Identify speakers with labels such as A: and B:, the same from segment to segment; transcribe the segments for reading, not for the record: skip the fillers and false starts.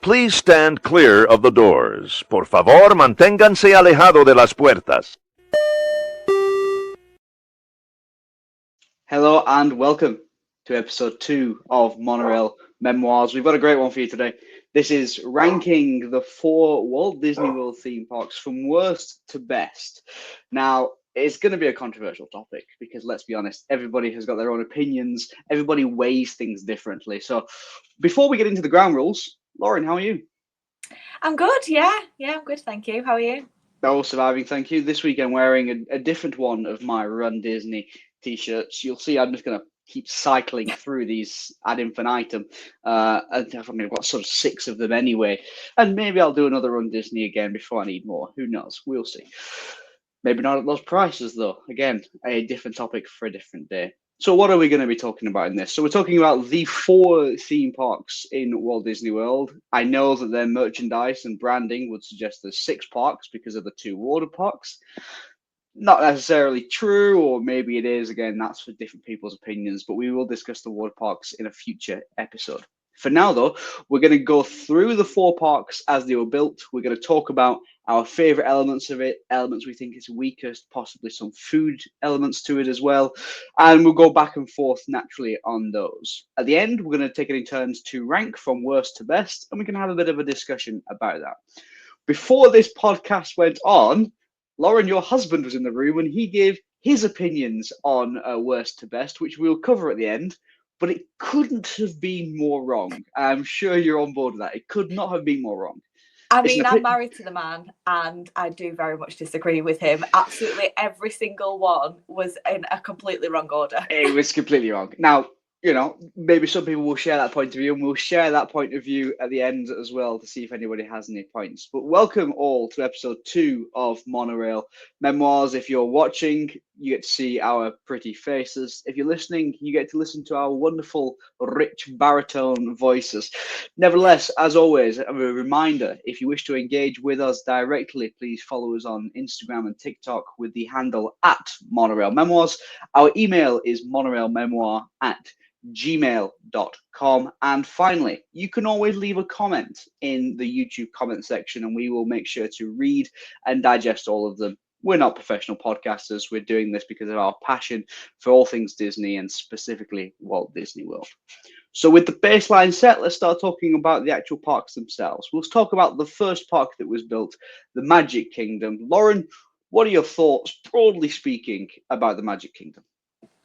A: Please stand clear of the doors. Por favor, manténganse alejado de las puertas.
B: Hello and welcome to episode 2 of Monorail Memoirs. We've got a great one for you today. This is ranking the 4 Walt Disney World theme parks from worst to best. Now, it's going to be a controversial topic because, let's be honest, everybody has got their own opinions. Everybody weighs things differently. So before we get into the ground rules, Lauren, how are you?
C: I'm good, yeah, I'm good, thank you. How are you?
B: Oh, surviving, thank you. This week I'm wearing a different one of my Run Disney t-shirts. You'll see I'm just going to keep cycling through these ad infinitum. I've got sort of 6 of them anyway. And maybe I'll do another Run Disney again before I need more. Who knows? We'll see. Maybe not at those prices, though. Again, a different topic for a different day. So what are we going to be talking about in this? So we're talking about the 4 theme parks in Walt Disney World. I know that their merchandise and branding would suggest there's 6 parks because of the 2 water parks. Not necessarily true, or maybe it is. Again, that's for different people's opinions, but we will discuss the water parks in a future episode. For now, though, we're going to go through the 4 parks as they were built. We're going to talk about our favorite elements of it, elements we think is weakest, possibly some food elements to it as well. And we'll go back and forth naturally on those. At the end, we're going to take it in turns to rank from worst to best, and we can have a bit of a discussion about that. Before this podcast went on, Lauren, your husband was in the room and he gave his opinions on worst to best, which we'll cover at the end. But it couldn't have been more wrong. I'm sure you're on board with that. It could not have been more wrong.
C: I mean, I'm married to the man and I do very much disagree with him. Absolutely every single one was in a completely wrong order.
B: It was completely wrong. Now, you know, maybe some people will share that point of view, and we'll share that point of view at the end as well to see if anybody has any points. But welcome all to episode 2 of Monorail Memoirs. If you're watching, you get to see our pretty faces. If you're listening, you get to listen to our wonderful, rich baritone voices. Nevertheless, as always, a reminder, if you wish to engage with us directly, please follow us on Instagram and TikTok with the handle @Monorail Memoirs. Our email is monorailmemoir@gmail.com. And finally, you can always leave a comment in the YouTube comment section and we will make sure to read and digest all of them. We're not professional podcasters. We're doing this because of our passion for all things Disney and specifically Walt Disney World. So with the baseline set, let's start talking about the actual parks themselves. We'll talk about the first park that was built, the Magic Kingdom. Lauren, what are your thoughts, broadly speaking, about the Magic Kingdom?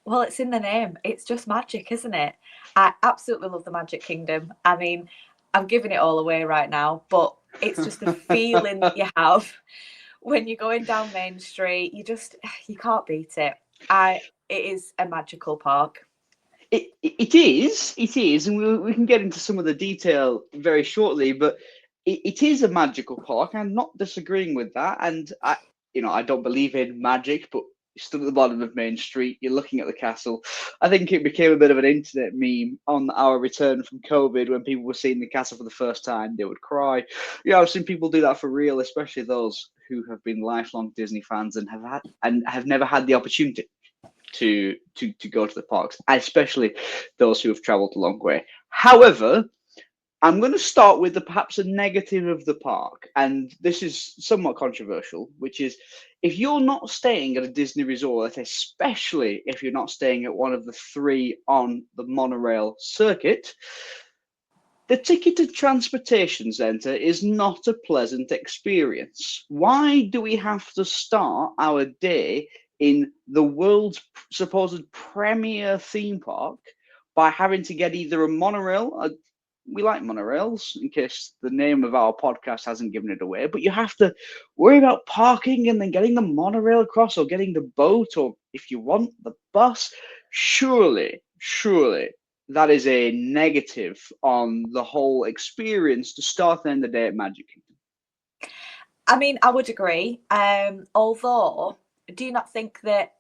C: Well, it's in the name. It's just magic, isn't it? I absolutely love the Magic Kingdom. I mean, I'm giving it all away right now, but it's just the feeling that you have when you're going down Main Street. You can't beat it. It is a magical park.
B: It is, and we can get into some of the detail very shortly, but it is a magical park. I'm not disagreeing with that, and I don't believe in magic, but stood at the bottom of Main Street, you're looking at the castle. I think it became a bit of an internet meme on our return from COVID when people were seeing the castle for the first time. They would cry. I've seen people do that for real, especially those who have been lifelong Disney fans and have never had the opportunity to go to the parks, especially those who have traveled a long way. However, I'm going to start with perhaps a negative of the park, and this is somewhat controversial, which is if you're not staying at a Disney resort, especially if you're not staying at one of the 3 on the monorail circuit, the ticketed transportation centre is not a pleasant experience. Why do we have to start our day in the world's supposed premier theme park by having to get either a monorail? We like monorails, in case the name of our podcast hasn't given it away, but you have to worry about parking and then getting the monorail across or getting the boat, or if you want, the bus. Surely that is a negative on the whole experience to start and end the day at Magic Kingdom.
C: I mean, I would agree. Although, do you not think that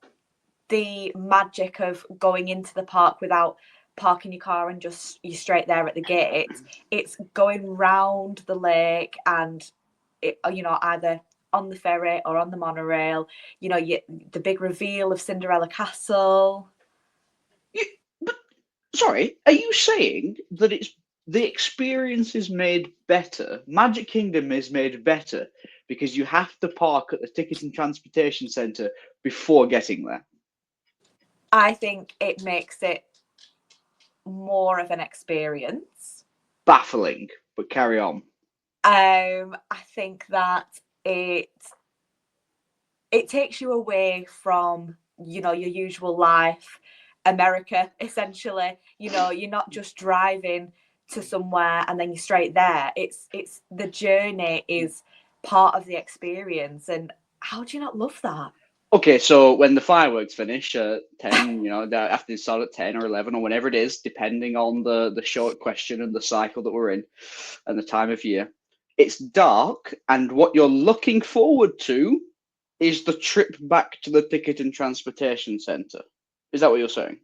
C: the magic of going into the park without parking your car and just you're straight there at the gate, it's going round the lake and either on the ferry or on the monorail, the big reveal of Cinderella Castle.
B: Sorry, are you saying that it's the experience is made better. Magic Kingdom is made better because you have to park at the Ticket and Transportation Centre before getting there.
C: I think it makes it more of an experience.
B: Baffling, but carry on.
C: I think that it takes you away from, you know, your usual life, America, essentially. You know, you're not just driving to somewhere and then you're straight there. It's the journey is part of the experience. And how do you not love that?
B: Okay, so when the fireworks finish at 10, you know, after they start at 10 or 11 or whenever it is, depending on the show question and the cycle that we're in and the time of year, it's dark, and what you're looking forward to is the trip back to the Ticket and Transportation Centre. Is that what you're saying?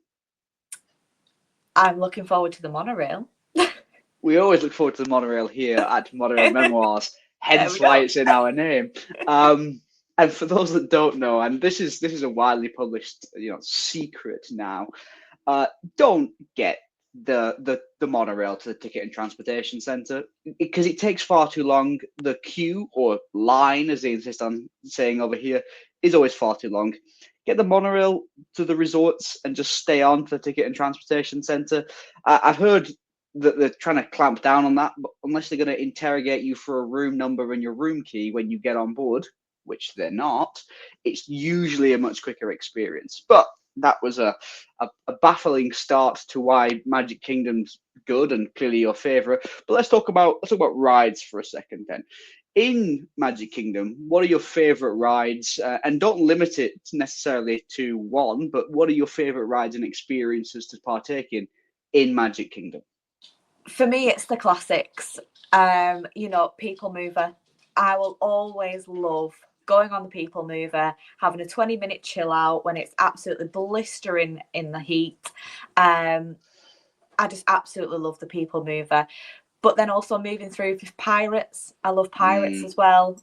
C: I'm looking forward to the monorail.
B: We always look forward to the monorail here at Monorail Memoirs, hence
C: There we
B: why
C: go.
B: it's in our name. And for those that don't know, and this is a widely published, you know, secret now, don't get the monorail to the Ticket and Transportation Centre because it takes far too long. The queue or line, as they insist on saying over here, is always far too long. Get the monorail to the resorts and just stay on to the Ticket and Transportation Centre. I've heard that they're trying to clamp down on that, but unless they're going to interrogate you for a room number and your room key when you get on board, which they're not, it's usually a much quicker experience. But that was a baffling start to why Magic Kingdom's good and clearly your favorite. But let's talk about rides for a second then. In Magic Kingdom, what are your favorite rides? And don't limit it necessarily to one, but what are your favorite rides and experiences to partake in Magic Kingdom?
C: For me, it's the classics. You know, People Mover. I will always love going on the People Mover, having a 20-minute chill out when it's absolutely blistering in the heat. I just absolutely love the People Mover. But then also moving through with Pirates. I love Pirates as well.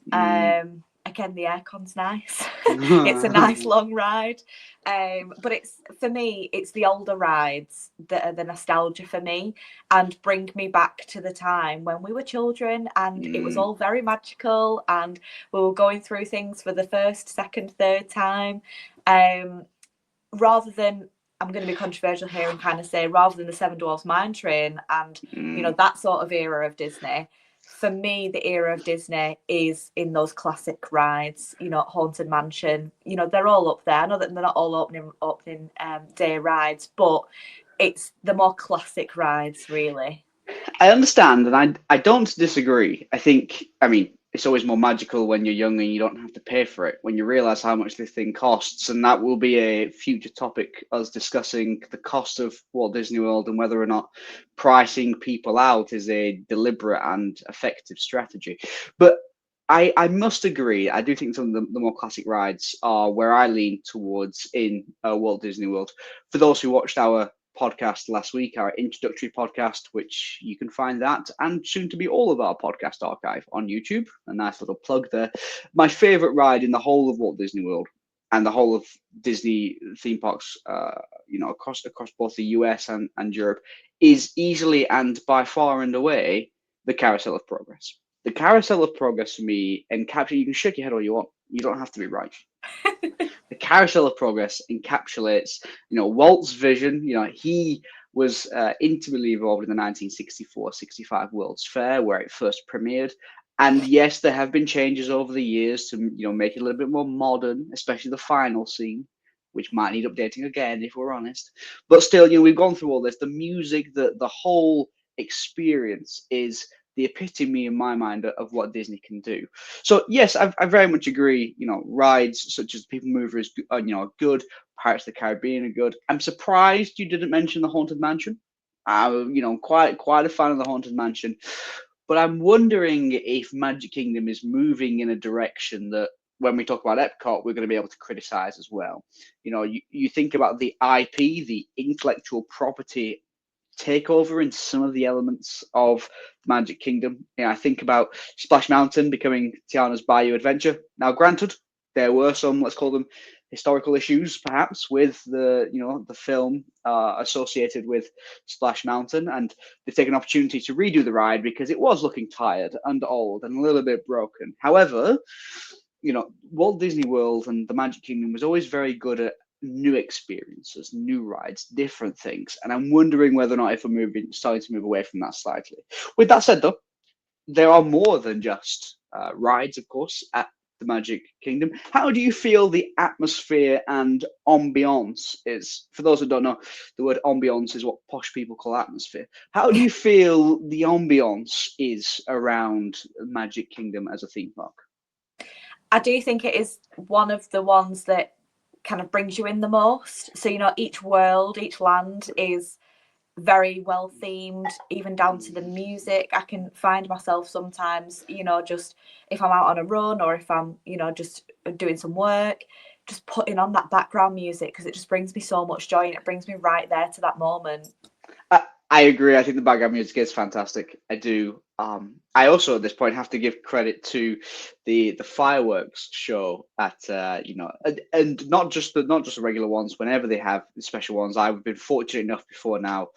C: Again, the aircon's nice. It's a nice long ride. But it's, for me, it's the older rides that are the nostalgia for me and bring me back to the time when we were children and it was all very magical and we were going through things for the first, second, third time. Rather than, I'm going to be controversial here and kind of say, rather than the Seven Dwarfs Mine Train and, you know, that sort of era of Disney, for me, the era of Disney is in those classic rides, you know, Haunted Mansion, you know, they're all up there. I know that they're not all opening day rides, but it's the more classic rides, really.
B: I understand, and I don't disagree. I mean, it's always more magical when you're young and you don't have to pay for it, when you realize how much this thing costs. And that will be a future topic, us discussing the cost of Walt Disney World and whether or not pricing people out is a deliberate and effective strategy. But I must agree. I do think some of the more classic rides are where I lean towards in Walt Disney World. For those who watched our podcast last week, our introductory podcast, which you can find that and soon to be all of our podcast archive on YouTube. A nice little plug there. My favorite ride in the whole of Walt Disney World and the whole of Disney theme parks, you know, across both the US and Europe, is easily and by far and away the Carousel of Progress. The Carousel of Progress for me, and you can shake your head all you want. You don't have to be right. The Carousel of Progress encapsulates, you know, Walt's vision. You know, he was intimately involved in the 1964-65 World's Fair, where it first premiered. And yes, there have been changes over the years to, you know, make it a little bit more modern, especially the final scene, which might need updating again, if we're honest. But still, you know, we've gone through all this. The music, the whole experience is the epitome in my mind of what Disney can do. So yes, I very much agree. You know, rides such as People Mover is, you know, good. Pirates of the Caribbean are good. I'm surprised you didn't mention the Haunted Mansion. You know, quite a fan of the Haunted Mansion, but I'm wondering if Magic Kingdom is moving in a direction that, when we talk about Epcot, we're going to be able to criticize as well. You know, you think about the IP, the intellectual property takeover in some of the elements of Magic Kingdom. You know, I think about Splash Mountain becoming Tiana's Bayou Adventure. Now, granted, there were some, let's call them historical issues, perhaps, with the film associated with Splash Mountain, and they've taken an opportunity to redo the ride because it was looking tired and old and a little bit broken. However, Walt Disney World and the Magic Kingdom was always very good at new experiences, new rides, different things. And I'm wondering whether or not if we're starting to move away from that slightly. With that said, though, there are more than just rides, of course, at the Magic Kingdom. How do you feel the atmosphere and ambiance is? For those who don't know, the word ambiance is what posh people call atmosphere. How do you feel the ambiance is around Magic Kingdom as a theme park?
C: I do think it is one of the ones that kind of brings you in the most. So, each world, each land is very well themed, even down to the music. I can find myself sometimes, just if I'm out on a run or if I'm, just doing some work, just putting on that background music because it just brings me so much joy and it brings me right there to that moment.
B: I agree. I think the background music is fantastic. I do. I also at this point have to give credit to the fireworks show at and not just the regular ones. Whenever they have special ones, I've been fortunate enough before now.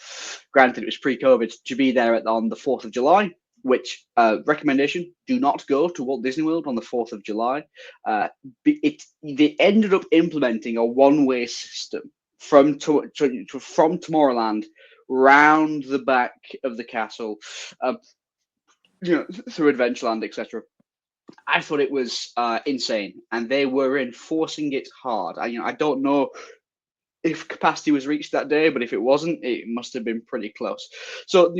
B: Granted, it was pre-COVID to be there on the 4th of July. Which recommendation? Do not go to Walt Disney World on the 4th of July. They ended up implementing a one-way system from Tomorrowland round the back of the castle, through Adventureland, etc. I thought it was insane, and they were enforcing it hard. I don't know if capacity was reached that day, but if it wasn't, it must have been pretty close. So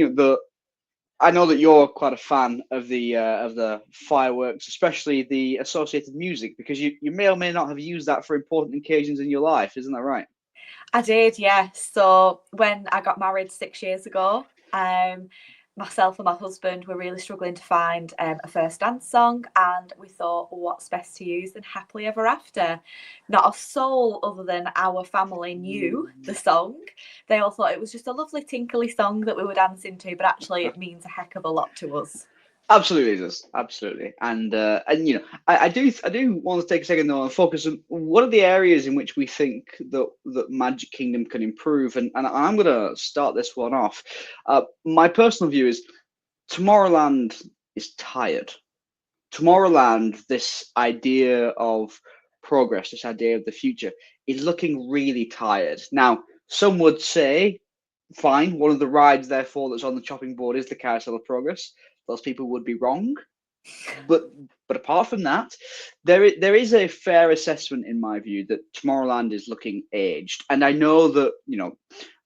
B: I know that you're quite a fan of the fireworks, especially the associated music, because you may or may not have used that for important occasions in your life. Isn't that right?
C: I did, yes. So when I got married 6 years ago, myself and my husband were really struggling to find a first dance song, and we thought, what's best to use than Happily Ever After? Not a soul other than our family knew the song. They all thought it was just a lovely tinkly song that we were dancing to, but actually it means a heck of a lot to us.
B: Absolutely, it does. Absolutely, and I do want to take a second though and focus on what are the areas in which we think that Magic Kingdom can improve, and I'm going to start this one off. My personal view is Tomorrowland is tired. Tomorrowland, this idea of progress, this idea of the future, is looking really tired. Now, some would say, fine, one of the rides, therefore, that's on the chopping board is the Carousel of Progress. Those people would be wrong. But apart from that, there is a fair assessment in my view that Tomorrowland is looking aged. And I know that,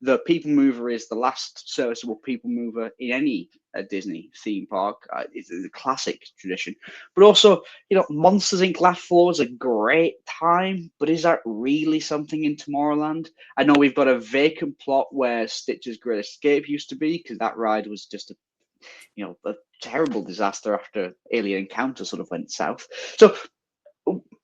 B: the People Mover is the last serviceable People Mover in any Disney theme park. It's a classic tradition. But also, Monsters Inc. Laugh Floor is a great time, but is that really something in Tomorrowland? I know we've got a vacant plot where Stitch's Great Escape used to be, because that ride was just a terrible disaster after Alien Encounter sort of went south. So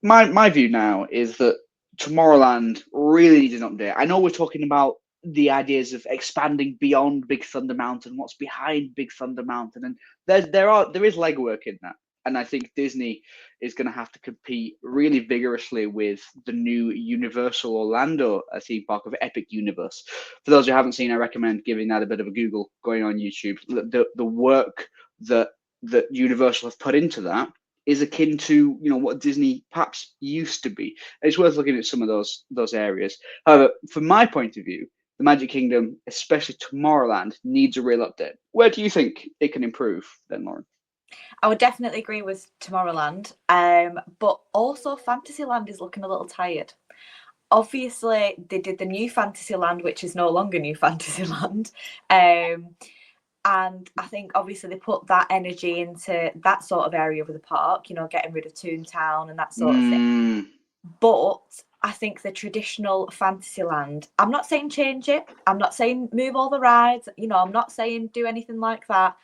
B: my view now is that Tomorrowland really needs an update. I know we're talking about the ideas of expanding beyond Big Thunder Mountain, what's behind Big Thunder Mountain, and there is legwork in that. And I think Disney is going to have to compete really vigorously with the new Universal Orlando theme park of Epic Universe. For those who haven't seen, I recommend giving that a bit of a Google, going on YouTube. The work that Universal have put into that is akin to what Disney perhaps used to be. It's worth looking at some of those areas. However, from my point of view, the Magic Kingdom, especially Tomorrowland, needs a real update. Where do you think it can improve then, Lauren?
C: I would definitely agree with Tomorrowland, but also Fantasyland is looking a little tired. Obviously, they did the new Fantasyland, which is no longer new Fantasyland, and I think obviously they put that energy into that sort of area of the park, getting rid of Toontown and that sort of thing. But I think the traditional Fantasyland, I'm not saying change it, I'm not saying move all the rides, I'm not saying do anything like that.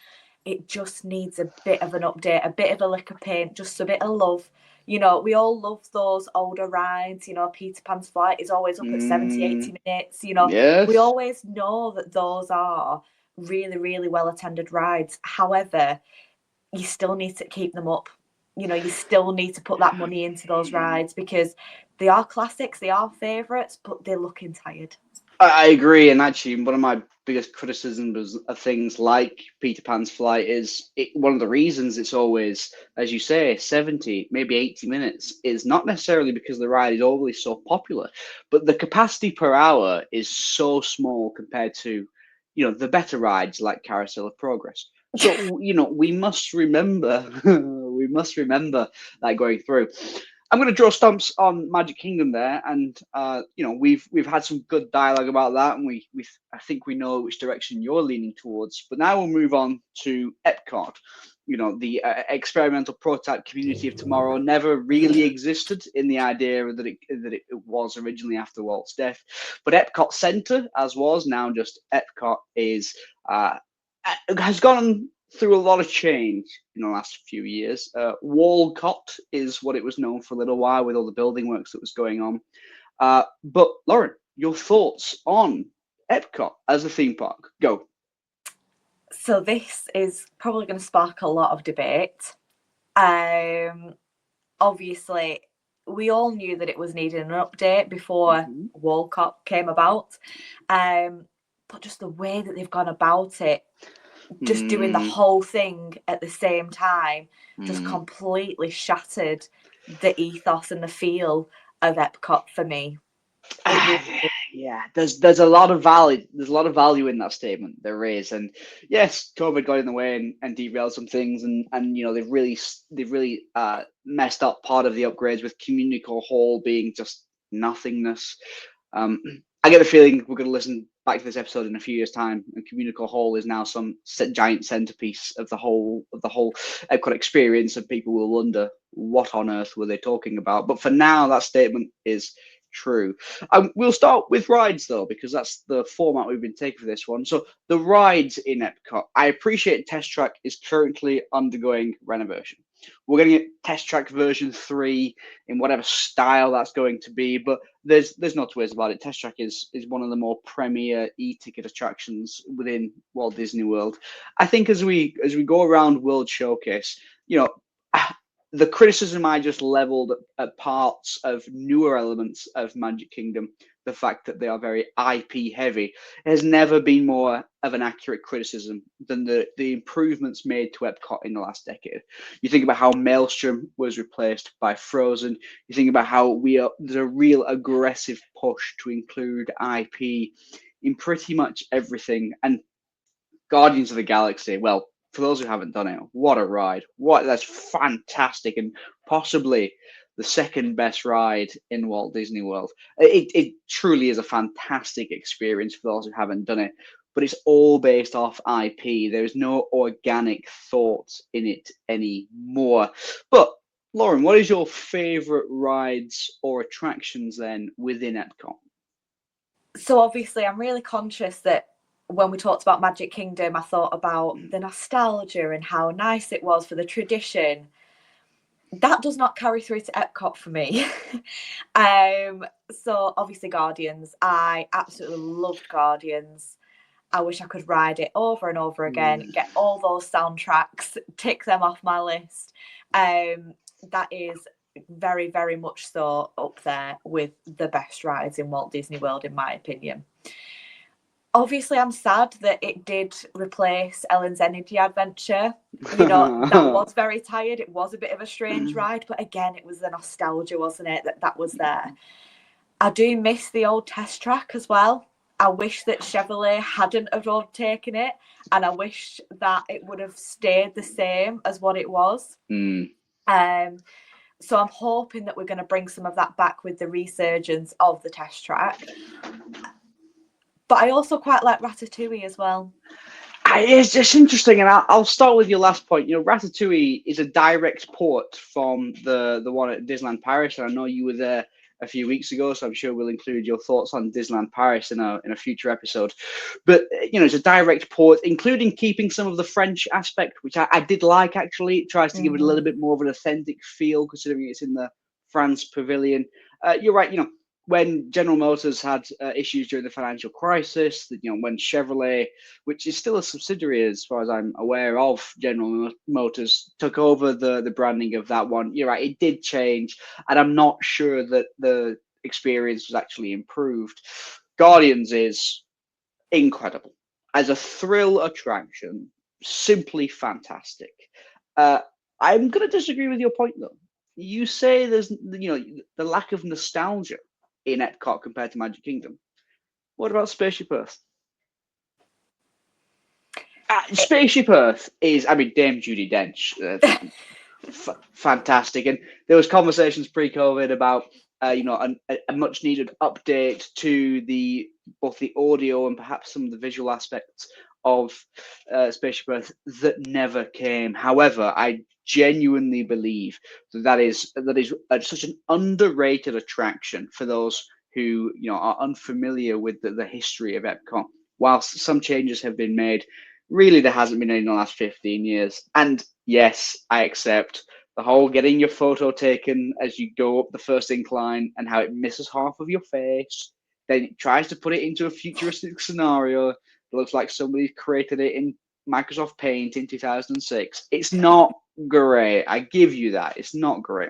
C: It just needs a bit of an update, a bit of a lick of paint, just a bit of love. We all love those older rides. Peter Pan's Flight is always up at 70, 80 minutes.
B: Yes.
C: We always know that those are really, really well attended rides. However, you still need to keep them up. you still need to put that money into those rides because they are classics, they are favourites, but they're looking tired.
B: I agree, and actually, one of my biggest criticisms of things like Peter Pan's Flight is one of the reasons it's always, as you say, 70, maybe 80 minutes is not necessarily because the ride is always so popular, but the capacity per hour is so small compared to, the better rides like Carousel of Progress. So, we must remember, that going through. I'm going to draw stumps on Magic Kingdom there, and we've had some good dialogue about that, and I think we know which direction you're leaning towards. But now we'll move on to Epcot. The experimental prototype community of tomorrow never really existed in the idea that it was originally after Walt's death. But Epcot Center, as was now just Epcot, has gone through a lot of change in the last few years. Walcott is what it was known for a little while with all the building works that was going on. But Lauren, your thoughts on Epcot as a theme park? Go.
C: So this is probably going to spark a lot of debate. Obviously, we all knew that it was needing an update before Walcott came about. But just the way that they've gone about it, just doing the whole thing at the same time, just completely shattered the ethos and the feel of Epcot for me.
B: Yeah, there's a lot of value. There's a lot of value in that statement. There is, and yes, COVID got in the way and derailed some things, and they've really messed up part of the upgrades with Communico Hall being just nothingness. I get the feeling we're going to listen back to this episode in a few years' time, and Communico Hall is now some giant centerpiece of the whole Epcot experience, and people will wonder what on earth were they talking about. But for now, that statement is true. We'll start with rides though, because that's the format we've been taking for this one. So the rides in Epcot, I appreciate Test Track is currently undergoing renovation. We're going to get Test Track version 3 in whatever style that's going to be, but there's no two ways about it. Test Track is one of the more premier e-ticket attractions within Walt Disney World. I think as we go around World Showcase, the criticism I just leveled at parts of newer elements of Magic Kingdom, the fact that they are very IP heavy, has never been more of an accurate criticism than the improvements made to Epcot in the last decade. You think about how Maelstrom was replaced by Frozen. You think about how there's a real aggressive push to include IP in pretty much everything. And Guardians of the Galaxy, well, for those who haven't done it, what a ride. That's fantastic, and possibly the second best ride in Walt Disney World. It truly is a fantastic experience for those who haven't done it, but it's all based off IP. There's no organic thought in it anymore. But Lauren, what is your favorite rides or attractions then within Epcot?
C: So obviously I'm really conscious that when we talked about Magic Kingdom, I thought about the nostalgia and how nice it was for the tradition. That does not carry through to Epcot for me. So obviously Guardians, I absolutely loved Guardians. I wish I could ride it over and over again, get all those soundtracks, tick them off my list. That is very, very much so up there with the best rides in Walt Disney World, in my opinion. Obviously, I'm sad that it did replace Ellen's Energy Adventure. That was very tired. It was a bit of a strange ride, but again, it was the nostalgia, wasn't it, that was there. I do miss the old Test Track as well. I wish that Chevrolet hadn't have overtaken it, and I wish that it would have stayed the same as what it was. So I'm hoping that we're going to bring some of that back with the resurgence of the Test Track. But I also quite like Ratatouille as well.
B: It's just interesting, and I'll start with your last point. Ratatouille is a direct port from the one at Disneyland Paris, and I know you were there a few weeks ago, so I'm sure we'll include your thoughts on Disneyland Paris in a future episode. But it's a direct port, including keeping some of the French aspect, which I did like. Actually, it tries to give it a little bit more of an authentic feel, considering it's in the France Pavilion. You're right. when General Motors had issues during the financial crisis, when Chevrolet, which is still a subsidiary as far as I'm aware of General Motors, took over the branding of that one, you're right, it did change, and I'm not sure that the experience was actually improved. Guardians is incredible as a thrill attraction, simply fantastic. I'm going to disagree with your point though. You say there's the lack of nostalgia in Epcot compared to Magic Kingdom. What about Spaceship Earth? Spaceship Earth is, I mean, Dame Judi Dench, fantastic, and there was conversations pre-COVID about a much needed update to both the audio and perhaps some of the visual aspects of Spaceship Earth that never came. However, I genuinely believe that is such an underrated attraction for those who are unfamiliar with the history of Epcot. Whilst some changes have been made, really there hasn't been any in the last 15 years. And yes, I accept the whole getting your photo taken as you go up the first incline and how it misses half of your face. Then it tries to put it into a futuristic scenario. It looks like somebody created it in Microsoft Paint in 2006. It's not great. I give you that. It's not great.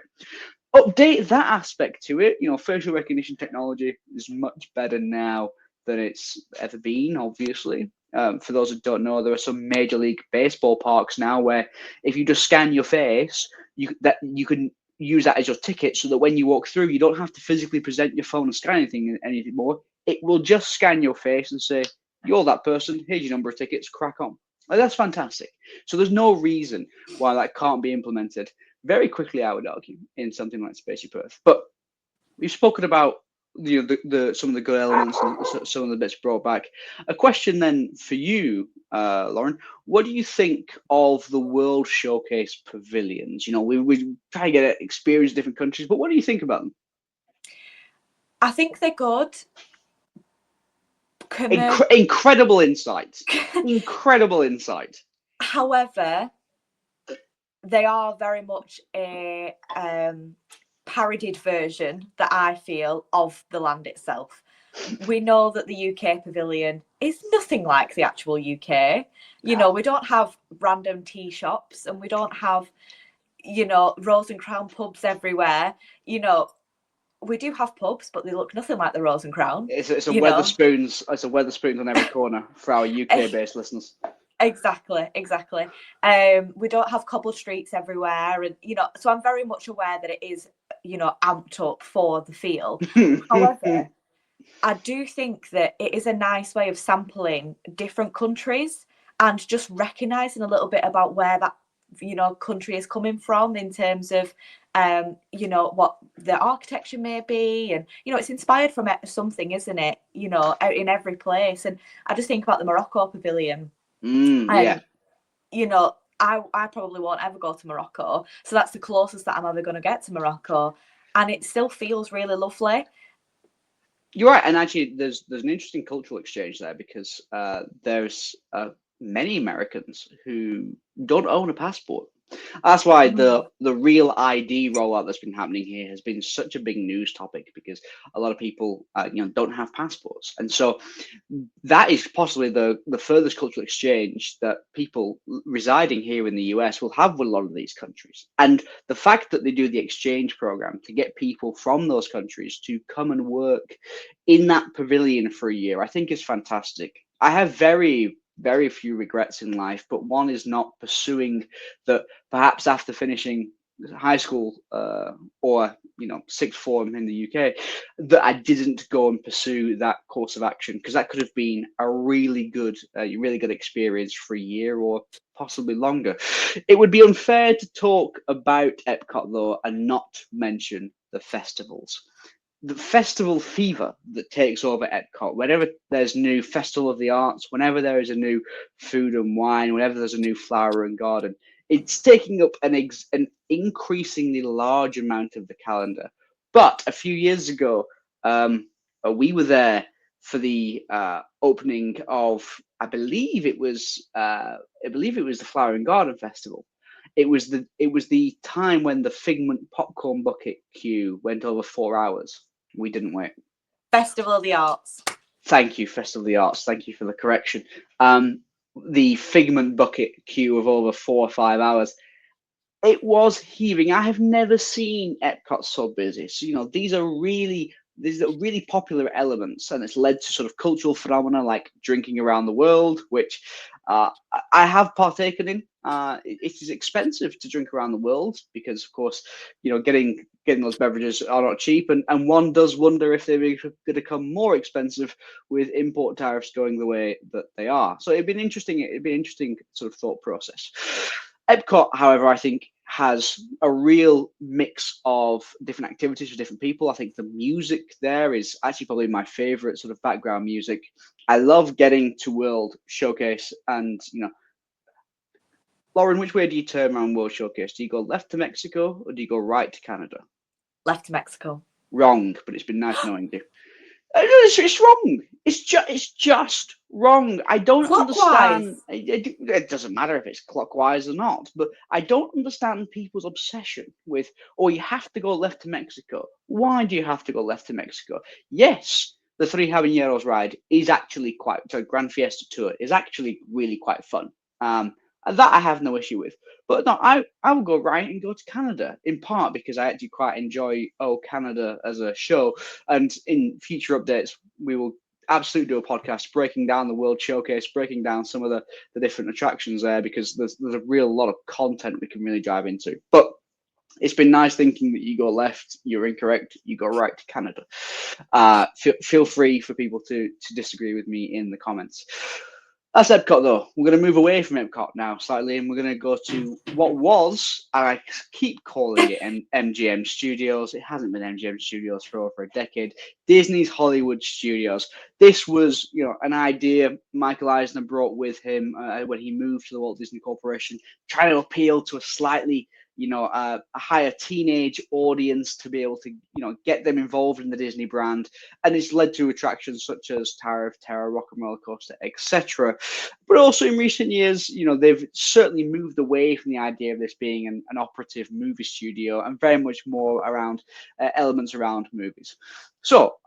B: Update that aspect to it. Facial recognition technology is much better now than it's ever been, obviously. For those who don't know, there are some Major League Baseball parks now where if you just scan your face, you can use that as your ticket, so that when you walk through, you don't have to physically present your phone and scan anything more. It will just scan your face and say, "You're that person. Here's your number of tickets. Crack on." Like, that's fantastic. So there's no reason why that can't be implemented very quickly, I would argue, in something like Spaceship Earth. But we've spoken about some of the good elements and some of the bits brought back. A question then for you, Lauren. What do you think of the World Showcase pavilions? We try to get experience in different countries, but what do you think about them?
C: I think they're good.
B: Incredible insight. Incredible insight.
C: However, they are very much a parodied version, that I feel, of the land itself. We know that the UK pavilion is nothing like the actual UK. We don't have random tea shops, and we don't have, Rose and Crown pubs everywhere. We do have pubs, but they look nothing like the Rose and Crown.
B: It's a Wetherspoons. It's a Wetherspoons on every corner for our UK-based listeners.
C: Exactly. We don't have cobble streets everywhere, and so I'm very much aware that it is amped up for the feel. However, I do think that it is a nice way of sampling different countries and just recognizing a little bit about where that country is coming from in terms of what the architecture may be, and it's inspired from something, isn't it, in every place. And I just think about the Morocco pavilion.
B: Yeah.
C: I probably won't ever go to Morocco, so that's the closest that I'm ever going to get to Morocco, and it still feels really lovely.
B: You're right, and actually there's an interesting cultural exchange there, because there's many Americans who don't own a passport. That's why the Real ID rollout that's been happening here has been such a big news topic, because a lot of people don't have passports, and so that is possibly the furthest cultural exchange that people residing here in the US will have with a lot of these countries. And the fact that they do the exchange program to get people from those countries to come and work in that pavilion for a year, I think is fantastic. I have very few regrets in life, but one is not pursuing that, perhaps after finishing high school or sixth form in the UK, that I didn't go and pursue that course of action, because that could have been a really good experience for a year or possibly longer. It would be unfair to talk about Epcot though and not mention the festivals. The festival fever that takes over Epcot, whenever there's new Festival of the Arts, whenever there is a new Food and Wine, whenever there's a new Flower and Garden, it's taking up an increasingly large amount of the calendar. But a few years ago, we were there for the opening of, I believe it was the Flower and Garden Festival. It was the time when the Figment popcorn bucket queue went over 4 hours. We didn't wait.
C: Festival of the Arts.
B: Thank you, Festival of the Arts. Thank you for the correction. The Figment bucket queue of over 4 or 5 hours. It was heaving. I have never seen Epcot so busy. So, these are really popular elements, and it's led to sort of cultural phenomena like drinking around the world, which I have partaken in. It is expensive to drink around the world because, of course, getting those beverages are not cheap, and one does wonder if they're going to become more expensive with import tariffs going the way that they are. So it'd be an interesting sort of thought process. Epcot, however, I think has a real mix of different activities for different people. I think the music there is actually probably my favorite sort of background music. I love getting to World Showcase, and Lauren, which way do you turn around World Showcase? Do you go left to Mexico or do you go right to Canada?
C: Left to Mexico.
B: Wrong, but it's been nice knowing you. It's wrong. It's just wrong. I don't understand. It doesn't matter if it's clockwise or not, but I don't understand people's obsession with, you have to go left to Mexico. Why do you have to go left to Mexico? Yes, the Three Habaneros ride is actually Grand Fiesta Tour is actually really quite fun. That I have no issue with. But no, I will go right and go to Canada, in part because I actually quite enjoy Canada as a show. And in future updates, we will absolutely do a podcast breaking down the World Showcase, breaking down some of the different attractions there, because there's a real lot of content we can really dive into. But it's been nice thinking that you go left, you're incorrect, you go right to Canada. Feel free for people to disagree with me in the comments. That's Epcot, though. We're going to move away from Epcot now slightly, and we're going to go to what was, and I keep calling it MGM Studios. It hasn't been MGM Studios for over a decade. Disney's Hollywood Studios. This was, an idea Michael Eisner brought with him when he moved to the Walt Disney Corporation, trying to appeal to a slightly a higher teenage audience to be able to, get them involved in the Disney brand. And it's led to attractions such as Tower of Terror, Rock and Roller Coaster, etc. But also in recent years, they've certainly moved away from the idea of this being an operative movie studio and very much more around elements around movies. So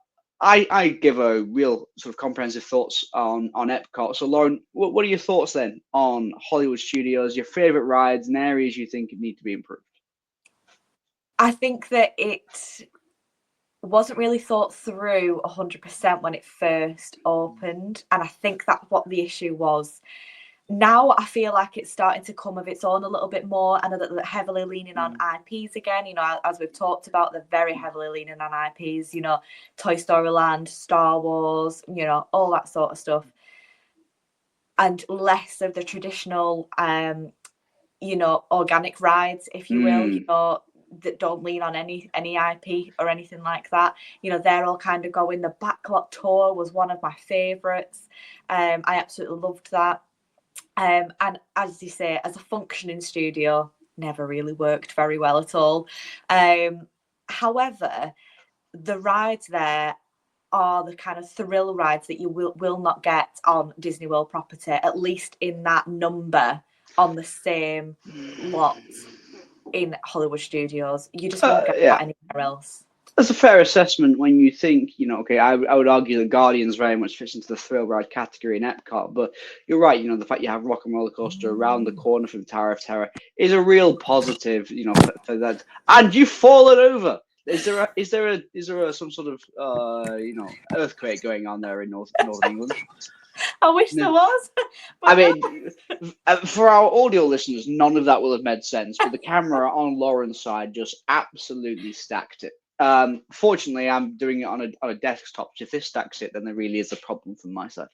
B: I give a real sort of comprehensive thoughts on Epcot. So Lauren, what are your thoughts then on Hollywood Studios, your favorite rides and areas you think need to be improved?
C: I think that it wasn't really thought through 100% when it first opened. And I think that's what the issue was. Now I feel like it's starting to come of its own a little bit more, and they're heavily leaning on IPs again. As we've talked about, they're very heavily leaning on IPs, Toy Story Land, Star Wars, all that sort of stuff. And less of the traditional, organic rides, if you will, that don't lean on any IP or anything like that. They're all kind of going. The Backlot Tour was one of my favourites. I absolutely loved that. And as you say, as a functioning studio, never really worked very well at all. However, the rides there are the kind of thrill rides that you will not get on Disney World property, at least in that number on the same lot in Hollywood Studios. You just won't get that anywhere else.
B: That's a fair assessment when you think, I would argue that Guardians very much fits into the thrill ride category in Epcot, but you're right, the fact you have Rock and Roller Coaster around the corner from Tower of Terror is a real positive, for that. And you've fallen over. Is there some sort of earthquake going on there in Northern England?
C: I wish there was.
B: I mean, for our audio listeners, none of that will have made sense, but the camera on Lauren's side just absolutely stacked it. Fortunately, I'm doing it on a desktop. So if this stacks it, then there really is a problem from my side.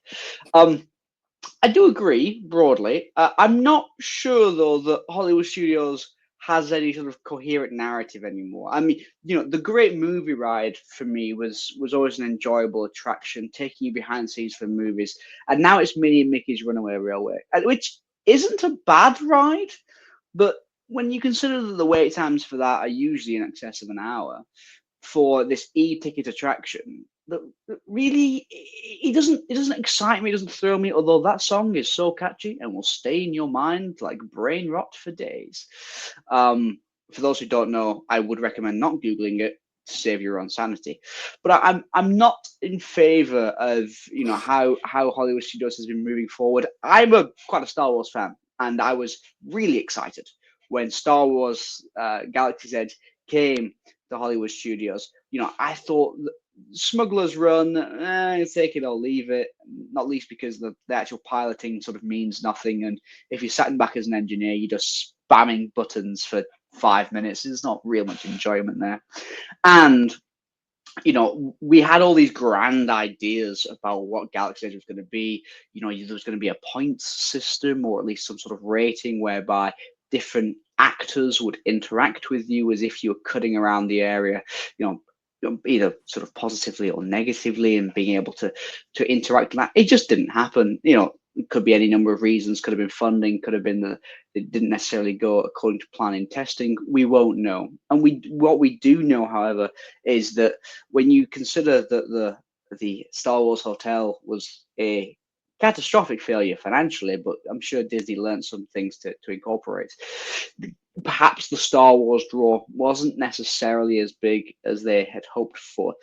B: I do agree broadly. I'm not sure though that Hollywood Studios has any sort of coherent narrative anymore. I mean, the Great Movie Ride for me was always an enjoyable attraction, taking you behind the scenes for movies. And now it's Minnie and Mickey's Runaway Railway, which isn't a bad ride, but when you consider that the wait times for that are usually in excess of an hour for this e-ticket attraction, that really it doesn't excite me, it doesn't thrill me, although that song is so catchy and will stay in your mind like brain rot for days. For those who don't know, I would recommend not Googling it. save your own sanity. But I'm not in favor of how Hollywood Studios has been moving forward. I'm quite a Star Wars fan, and I was really excited when Star Wars Galaxy's Edge came to Hollywood Studios. I thought Smuggler's Run, take it or leave it, not least because the actual piloting sort of means nothing, and if you're sat back as an engineer, you're just spamming buttons for 5 minutes. There's not real much enjoyment there. And we had all these grand ideas about what Galaxy Edge was going to be. There was going to be a points system, or at least some sort of rating whereby different actors would interact with you as if you were cutting around the area, either sort of positively or negatively, and being able to interact with that. It just didn't happen. It could be any number of reasons. Could have been funding, could have been that it didn't necessarily go according to plan in testing. We won't know. And what we do know, however, is that when you consider that the Star Wars Hotel was a catastrophic failure financially, but I'm sure Disney learned some things to incorporate. Perhaps the Star Wars draw wasn't necessarily as big as they had hoped for.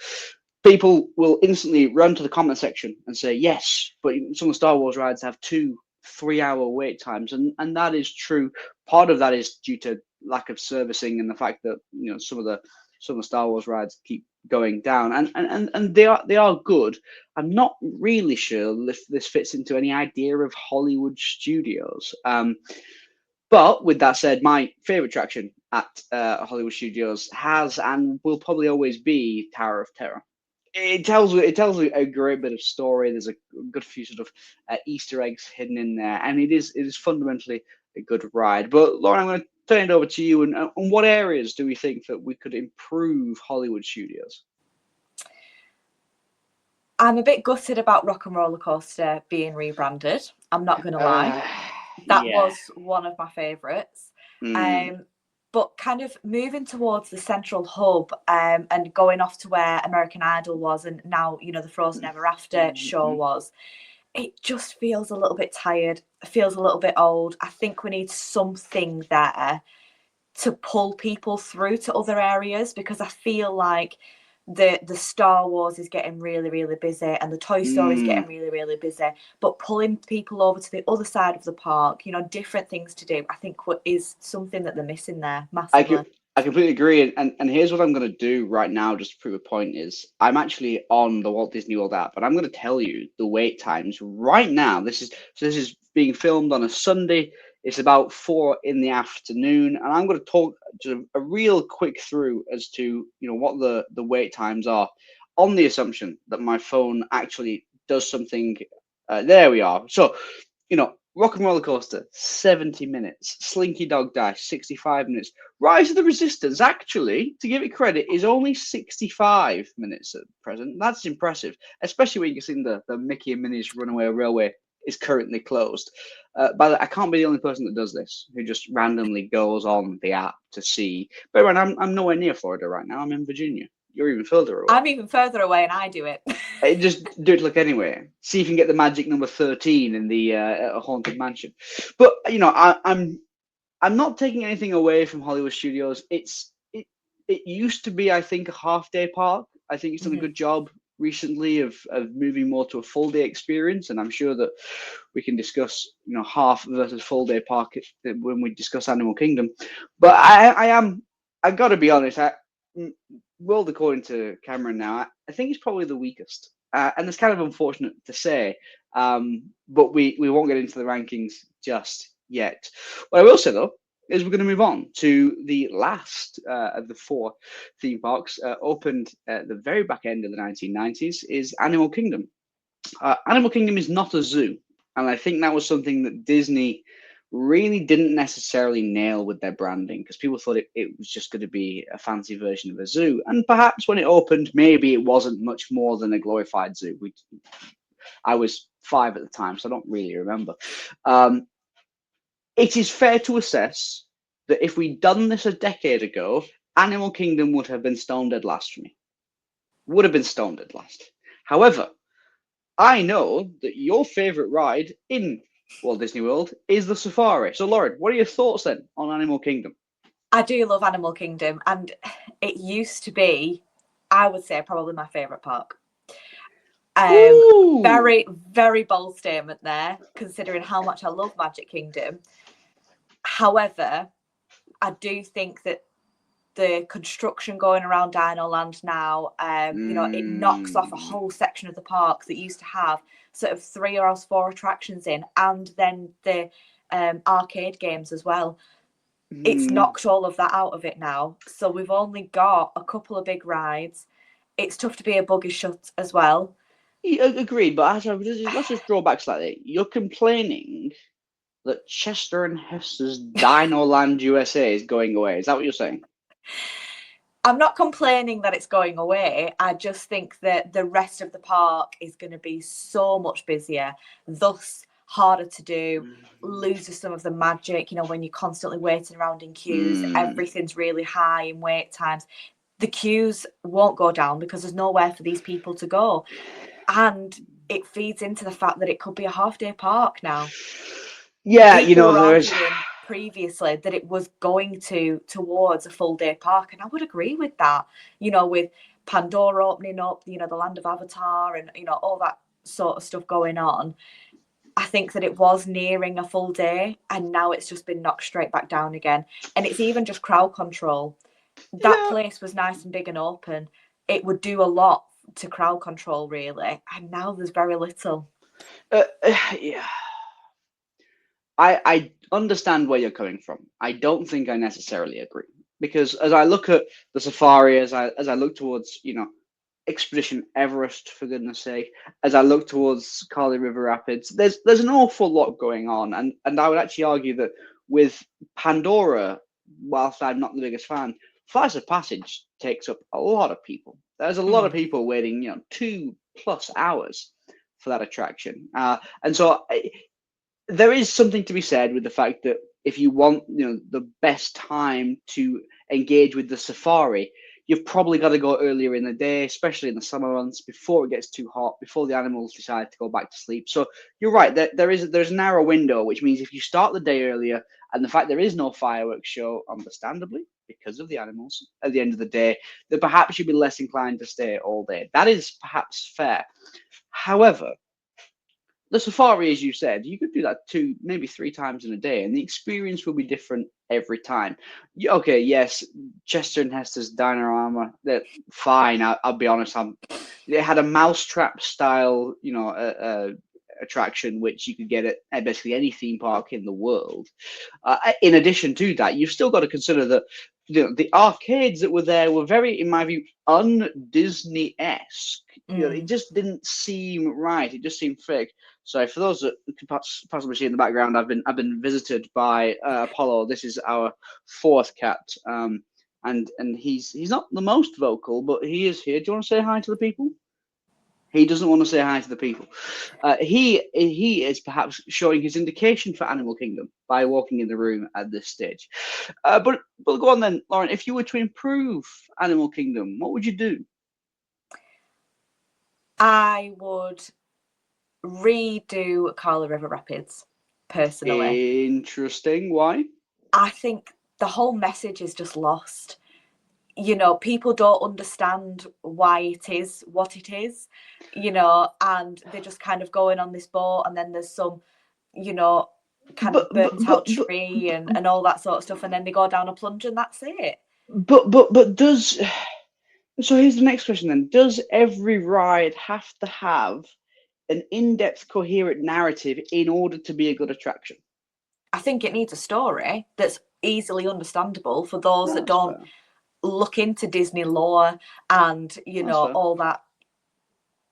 B: People will instantly run to the comment section and say, yes, but some of the Star Wars rides have 2-3 hour wait times. And that is true. Part of that is due to lack of servicing and the fact that, some of the Star Wars rides keep going down, and they are good. I'm not really sure if this fits into any idea of Hollywood Studios. But with that said, my favorite attraction at Hollywood Studios has and will probably always be Tower of Terror. It tells a great bit of story. There's a good few sort of Easter eggs hidden in there, and it is fundamentally a good ride. But Lauren, I'm going to turn it over to you. And what areas do we think that we could improve Hollywood Studios?
C: I'm a bit gutted about Rock and Roller Coaster being rebranded. I'm not going to lie. That was one of my favourites. But kind of moving towards the central hub and going off to where American Idol was, and now, the Frozen Ever After show was, it just feels a little bit tired. It feels a little bit old. I think we need something there to pull people through to other areas, because I feel like the Star Wars is getting really, really busy, and the Toy Story is getting really, really busy, but pulling people over to the other side of the park, different things to do, I think what is something that they're missing there massively.
B: I completely agree. And here's what I'm going to do right now, just to prove a point, is I'm actually on the Walt Disney World app, and I'm going to tell you the wait times right now. This is being filmed on a Sunday. It's about 4 in the afternoon, and I'm going to talk to a real quick through as to what the wait times are, on the assumption that my phone actually does something. There we are. So, Rock and Roller Coaster 70 minutes, Slinky Dog Dash 65 minutes, Rise of the Resistance, actually, to give it credit, is only 65 minutes at present. That's impressive, especially when you can see the Mickey and Minnie's Runaway Railway is currently closed. But I can't be the only person that does this, who just randomly goes on the app to see. But I'm nowhere near Florida right now. I'm in Virginia. You're even further away.
C: I'm even further away, and I do it.
B: Just do it like anyway. See if you can get the magic number 13 in the Haunted Mansion. But I'm not taking anything away from Hollywood Studios. It used to be, I think, a half-day park. I think it's done a good job recently of moving more to a full-day experience, and I'm sure that we can discuss half versus full-day park when we discuss Animal Kingdom. But I got to be honest. World, according to Cameron now, I think it's probably the weakest, and it's kind of unfortunate to say, but we won't get into the rankings just yet. What I will say, though, is we're going to move on to the last of the 4 theme parks, opened at the very back end of the 1990s, is Animal Kingdom. Animal Kingdom is not a zoo, and I think that was something that Disney really didn't necessarily nail with their branding, because people thought it was just going to be a fancy version of a zoo. And perhaps when it opened, maybe it wasn't much more than a glorified zoo. I was 5 at the time, so I don't really remember. It is fair to assess that if we'd done this a decade ago, Animal Kingdom would have been stone dead last for me. Would have been stone dead last. However, I know that your favorite ride in Walt Disney World is the safari. So, Lauren, what are your thoughts then on Animal Kingdom?
C: I do love Animal Kingdom, and it used to be I would say probably my favourite park.
B: Ooh.
C: Very, very bold statement there, considering how much I love Magic Kingdom. However, I do think that the construction going around Dino Land now, it knocks off a whole section of the park that used to have sort of 3 or 4 attractions in, and then the arcade games as well. It's knocked all of that out of it now. So we've only got a couple of big rides. It's tough to be a buggy shut as well.
B: Agreed, but let's just draw back slightly. You're complaining that Chester and Hester's Dino Land USA is going away. Is that what you're saying?
C: I'm not complaining that it's going away. I just think that the rest of the park is going to be so much busier, thus harder to do, loses some of the magic. When you're constantly waiting around in queues, everything's really high in wait times. The queues won't go down because there's nowhere for these people to go. And it feeds into the fact that it could be a half-day park now.
B: Yeah,
C: People were
B: there's
C: arguing previously that it was going towards a full-day park, and I would agree with that. With Pandora opening up, the Land of Avatar, and all that sort of stuff going on. I think that it was nearing a full day, and now it's just been knocked straight back down again. And it's even just crowd control. That place was nice and big and open. It would do a lot to crowd control, really, and now there's very little.
B: Yeah. I understand where you're coming from. I don't think I necessarily agree, because as I look at the safari, as I look towards Expedition Everest, for goodness sake, as I look towards Kali River Rapids, there's an awful lot going on, and I would actually argue that with Pandora, whilst I'm not the biggest fan, Flights of Passage takes up a lot of people. There's a lot of people waiting 2+ hours for that attraction, and so there is something to be said with the fact that if you want the best time to engage with the safari, you've probably got to go earlier in the day, especially in the summer months, before it gets too hot, before the animals decide to go back to sleep. So you're right, there's a narrow window, which means if you start the day earlier, and the fact there is no fireworks show, understandably, because of the animals, at the end of the day, then perhaps you'd be less inclined to stay all day. That is perhaps fair. However, the safari, as you said, you could do that 2, maybe 3 times in a day, and the experience will be different every time. Okay, yes, Chester and Hester's Dinorama, they're fine. I'll be honest. They had a mousetrap style, attraction which you could get at basically any theme park in the world. In addition to that, you've still got to consider that the arcades that were there were very, in my view, un-Disney-esque. It just didn't seem right. It just seemed fake. So for those that could possibly see in the background, I've been visited by Apollo. This is our 4th cat, and he's not the most vocal, but he is here. Do you want to say hi to the people? He doesn't want to say hi to the people. He is perhaps showing his indication for Animal Kingdom by walking in the room at this stage. But go on then, Lauren. If you were to improve Animal Kingdom, what would you do?
C: I would redo Kali River Rapids, personally.
B: Interesting. Why?
C: I think the whole message is just lost. People don't understand why it is what it is, and they're just kind of going on this boat, and then there's some, kind of burnt out tree and all that sort of stuff, and then they go down a plunge and that's it.
B: But does... So here's the next question then. Does every ride have to have an in-depth, coherent narrative in order to be a good attraction?
C: I think it needs a story that's easily understandable for those that don't look into Disney lore and all that.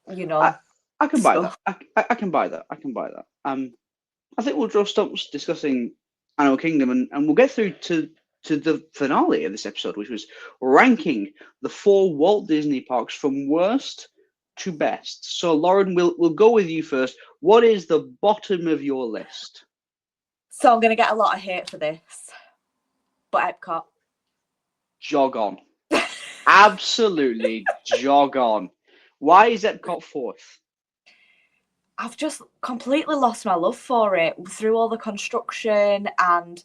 B: I can buy that. I can buy that. I can buy that. I think we'll draw stumps discussing Animal Kingdom, and we'll get through to the finale of this episode, which was ranking the 4 Walt Disney parks from worst to best. So Lauren, we'll go with you first. What is the bottom of your list?
C: So I'm going to get a lot of hate for this, but Epcot.
B: Jog on. Absolutely jog on. Why is Epcot 4th?
C: I've just completely lost my love for it through all the construction, and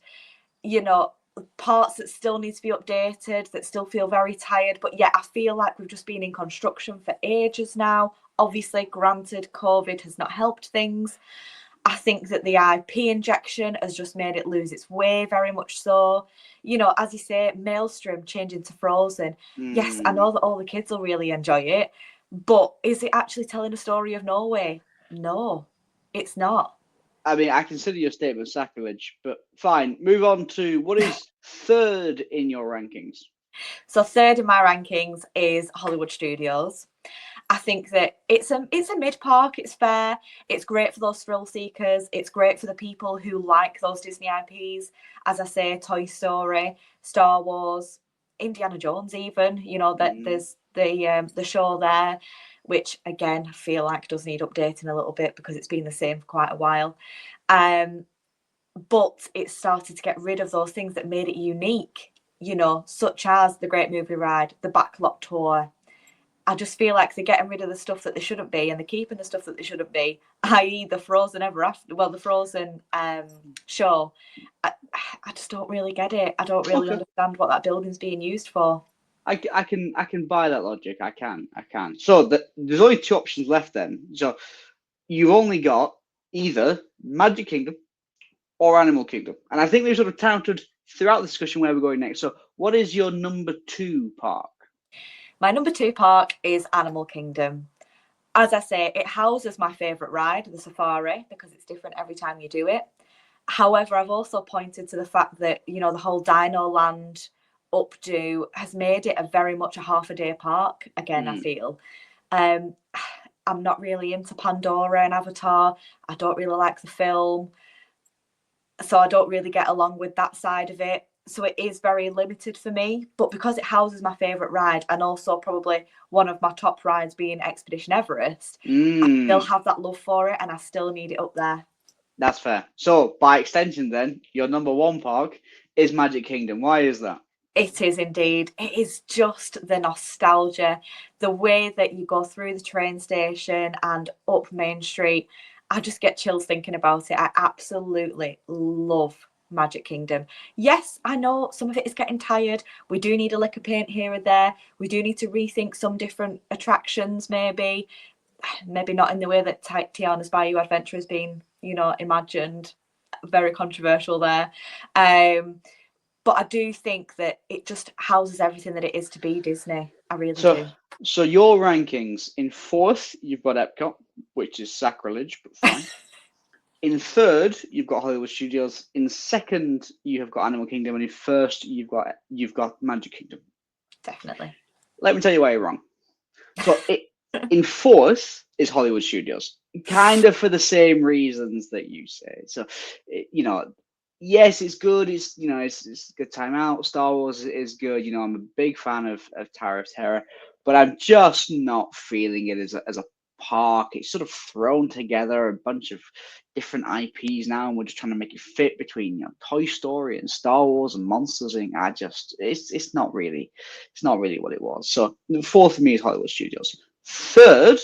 C: parts that still need to be updated, that still feel very tired. But yeah, I feel like we've just been in construction for ages now. Obviously, granted, COVID has not helped things. I think that the IP injection has just made it lose its way, very much so. You know, as you say, Maelstrom changing to Frozen. Yes, I know that all the kids will really enjoy it, but is it actually telling a story of Norway? No, it's not.
B: I mean, I consider your statement sacrilege, but fine. Move on to what is third in your rankings.
C: So third in my rankings is Hollywood Studios. I think that it's a mid park. It's fair. It's great for those thrill seekers. It's great for the people who like those Disney IPs. As I say, Toy Story, Star Wars, Indiana Jones, even. You know that there's the show there, which again I feel like does need updating a little bit because it's been the same for quite a while. But it started to get rid of those things that made it unique. You know, such as the Great Movie Ride, the Backlot Tour. I just feel like they're getting rid of the stuff that they shouldn't be, and they're keeping the stuff that they shouldn't be, i.e. the Frozen Ever After, well, the Frozen show. I just don't really get it. I don't really understand what that building's being used for.
B: I can buy that logic. I can. So there's only two options left then. So you've only got either Magic Kingdom or Animal Kingdom, and I think they've sort of counted throughout the discussion where we're going next. So what is your number 2 park?
C: My number 2 park is Animal Kingdom. As I say, it houses my favourite ride, the Safari, because it's different every time you do it. However, I've also pointed to the fact that, you know, the whole Dino Land updo has made it a very much a half a day park. Again, I feel. I'm not really into Pandora and Avatar. I don't really like the film. So I don't really get along with that side of it. So it is very limited for me. But because it houses my favourite ride and also probably one of my top rides being Expedition Everest, I still have that love for it and I still need it up there.
B: That's fair. So by extension then, your number 1 park is Magic Kingdom. Why is that?
C: It is indeed. It is just the nostalgia. The way that you go through the train station and up Main Street. I just get chills thinking about it. I absolutely love Magic Kingdom. Yes, I know some of it is getting tired. We do need a lick of paint here and there. We do need to rethink some different attractions, maybe not in the way that Tiana's Bayou Adventure has been, you know, imagined. Very controversial there. But I do think that it just houses everything that it is to be Disney. I really do.
B: So your rankings, in 4th, you've got Epcot, which is sacrilege, but fine. In 3rd, you've got Hollywood Studios. In 2nd, you have got Animal Kingdom, and in 1st, you've got Magic Kingdom.
C: Definitely.
B: Let me tell you why you're wrong. So in 4th is Hollywood Studios, kind of for the same reasons that you say. So, you know, yes, it's good. It's, you know, it's a good time out. Star Wars is good. You know, I'm a big fan of Tower of Terror, but I'm just not feeling it as a park. It's sort of thrown together a bunch of different IPs now, and we're just trying to make it fit between, you know, Toy Story and Star Wars and Monsters Inc. It's not really what it was. So 4th for me is Hollywood Studios. 3rd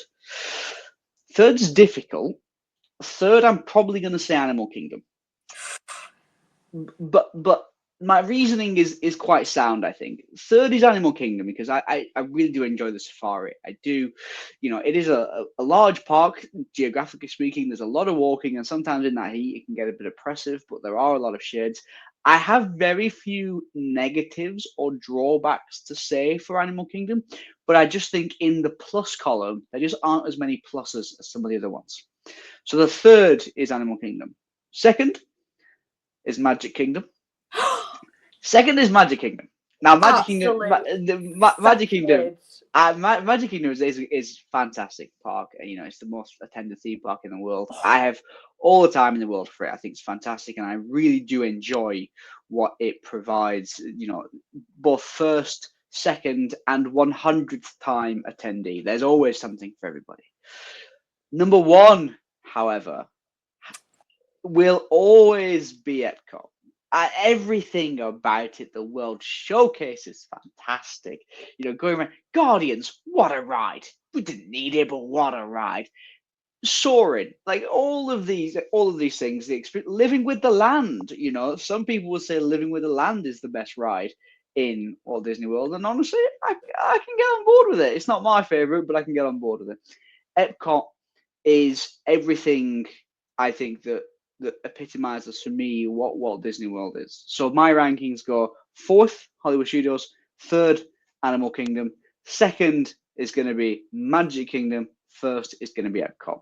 B: is difficult. 3rd, I'm probably going to say Animal Kingdom. But my reasoning is quite sound, I think. 3rd is Animal Kingdom because I really do enjoy the safari. I do, you know, it is a large park, geographically speaking. There's a lot of walking, and sometimes in that heat it can get a bit oppressive, but there are a lot of shades. I have very few negatives or drawbacks to say for Animal Kingdom, but I just think in the plus column, there just aren't as many pluses as some of the other ones. So the 3rd is Animal Kingdom. 2nd is Magic Kingdom. 2nd is Magic Kingdom. Now, Magic Kingdom is fantastic park. You know, it's the most attended theme park in the world. I have all the time in the world for it. I think it's fantastic, and I really do enjoy what it provides. You know, both 1st, 2nd, and 100th time attendee. There's always something for everybody. Number 1, however, will always be Epcot. Everything about it, the World Showcase is fantastic. You know, going around Guardians, what a ride! We didn't need it, but what a ride! soaring, like all of these things. The experience, living with the land. You know, some people would say living with the land is the best ride in Walt Disney World, and honestly, I can get on board with it. It's not my favorite, but I can get on board with it. Epcot is everything I think that epitomizes for me what Walt Disney World is. So my rankings go fourth, Hollywood Studios, third, Animal Kingdom, second is going to be Magic Kingdom, first is going to be Epcot.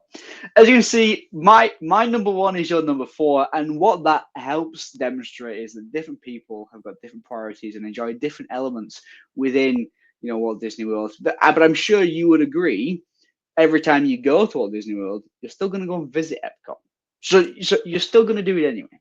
B: As you can see, my number one is your number four, and what that helps demonstrate is that different people have got different priorities and enjoy different elements within Walt Disney World. But I'm sure you would agree, every time you go to Walt Disney World, you're still going to go and visit Epcot. So you're still going to do it anyway.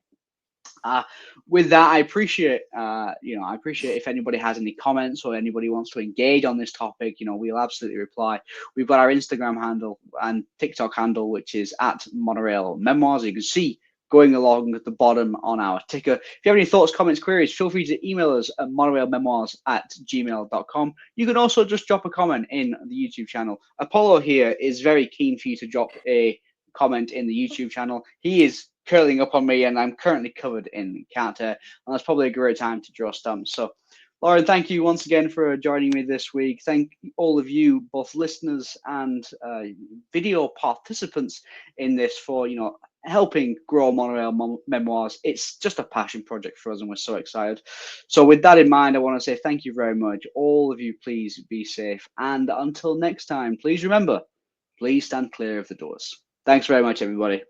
B: With that, I appreciate if anybody has any comments or anybody wants to engage on this topic, we'll absolutely reply. We've got our Instagram handle and TikTok handle, which is at Monorail Memoirs. You can see going along at the bottom on our ticker. If you have any thoughts, comments, queries, feel free to email us at monorailmemoirs@gmail.com. You can also just drop a comment in the YouTube channel. Apollo here is very keen for you to drop a comment in the YouTube channel. He is curling up on me, and I'm currently covered in cat hair, and that's probably a great time to draw stumps. So, Lauren, thank you once again for joining me this week. Thank all of you, both listeners and video participants in this, for helping grow Monorail Memoirs. It's just a passion project for us, and we're so excited. So with that in mind, I want to say thank you very much. All of you, please be safe, and until next time, please remember, please stand clear of the doors. Thanks very much, everybody.